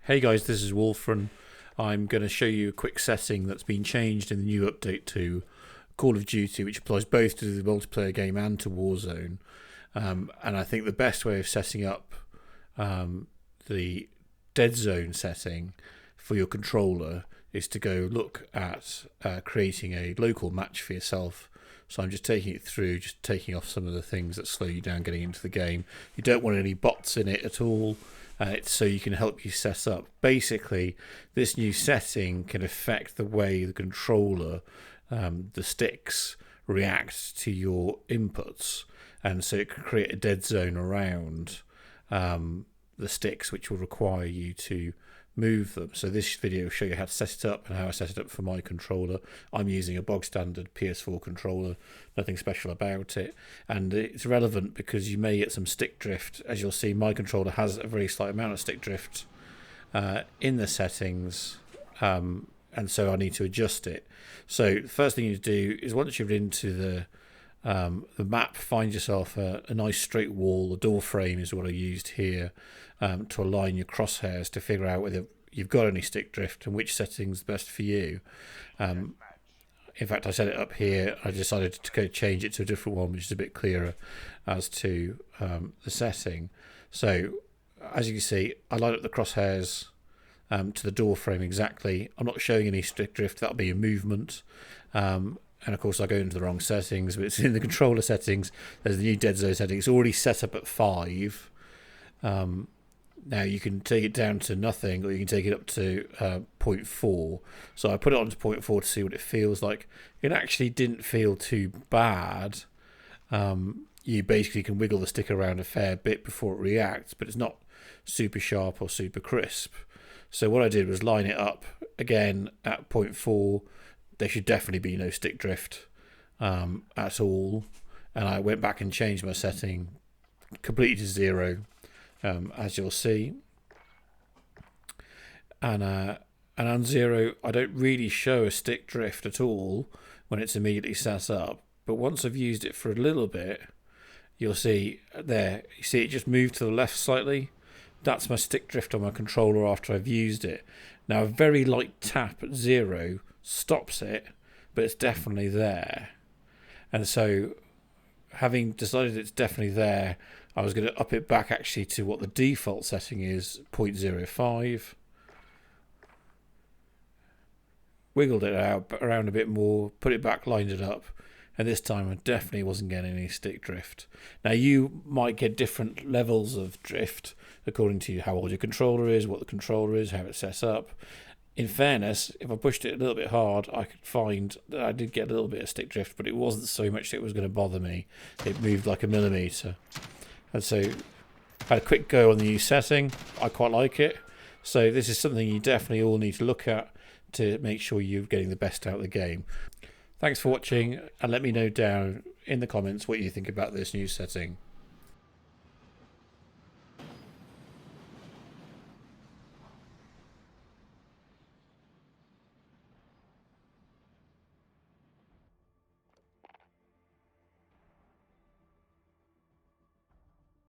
Hey guys, this is Wolfran. I'm going to show you a quick setting that's been changed in the new update to Call of Duty, which applies both to the multiplayer game and to Warzone. And I think the best way of setting up the Deadzone setting for your controller is to go look at creating a local match for yourself. So I'm just taking it through, just taking off some of the things that slow you down getting into the game. You don't want any bots in it at all. It's so you can help you set up. Basically, this new setting can affect the way the controller, the sticks, react to your inputs. And so it can create a dead zone around the sticks, which will require you to move them. So this video will show you how to set it up and how I set it up for my controller. I'm using a bog standard PS4 controller, nothing special about it, and it's relevant because you may get some stick drift. As you'll see, my controller has a very slight amount of stick drift in the settings, and so I need to adjust it. So the first thing you do is, once you're into the map, find yourself a nice straight wall. The door frame is what I used here to align your crosshairs to figure out whether you've got any stick drift and which setting's best for you. In fact, I set it up here. I decided to go change it to a different one, which is a bit clearer as to the setting. So as you can see, I line up the crosshairs to the door frame exactly. I'm not showing any stick drift. That'll be a movement. And of course I go into the wrong settings, but it's in the controller settings. There's the new Deadzone setting. It's already set up at 5. Now you can take it down to nothing, or you can take it up to 0.4. So I put it on to 0.4 to see what it feels like. It actually didn't feel too bad. You basically can wiggle the stick around a fair bit before it reacts, but it's not super sharp or super crisp. So what I did was line it up again at 0.4. There should definitely be no stick drift at all. And I went back and changed my setting completely to 0, as you'll see. And on 0, I don't really show a stick drift at all when it's immediately set up. But once I've used it for a little bit, you'll see there, you see it just moved to the left slightly. That's my stick drift on my controller after I've used it. Now a very light tap at 0 stops it, but it's definitely there. And so, having decided it's definitely there, I was going to up it back actually to what the default setting is, 0.05. Wiggled it out around a bit more, put it back, lined it up, and this time I definitely wasn't getting any stick drift. Now you might get different levels of drift according to how old your controller is, what the controller is, how it's set up. In fairness, if I pushed it a little bit hard, I could find that I did get a little bit of stick drift, but it wasn't so much that it was going to bother me. It moved like a millimetre. And so I had a quick go on the new setting. I quite like it. So this is something you definitely all need to look at to make sure you're getting the best out of the game. Thanks for watching, and let me know down in the comments what you think about this new setting.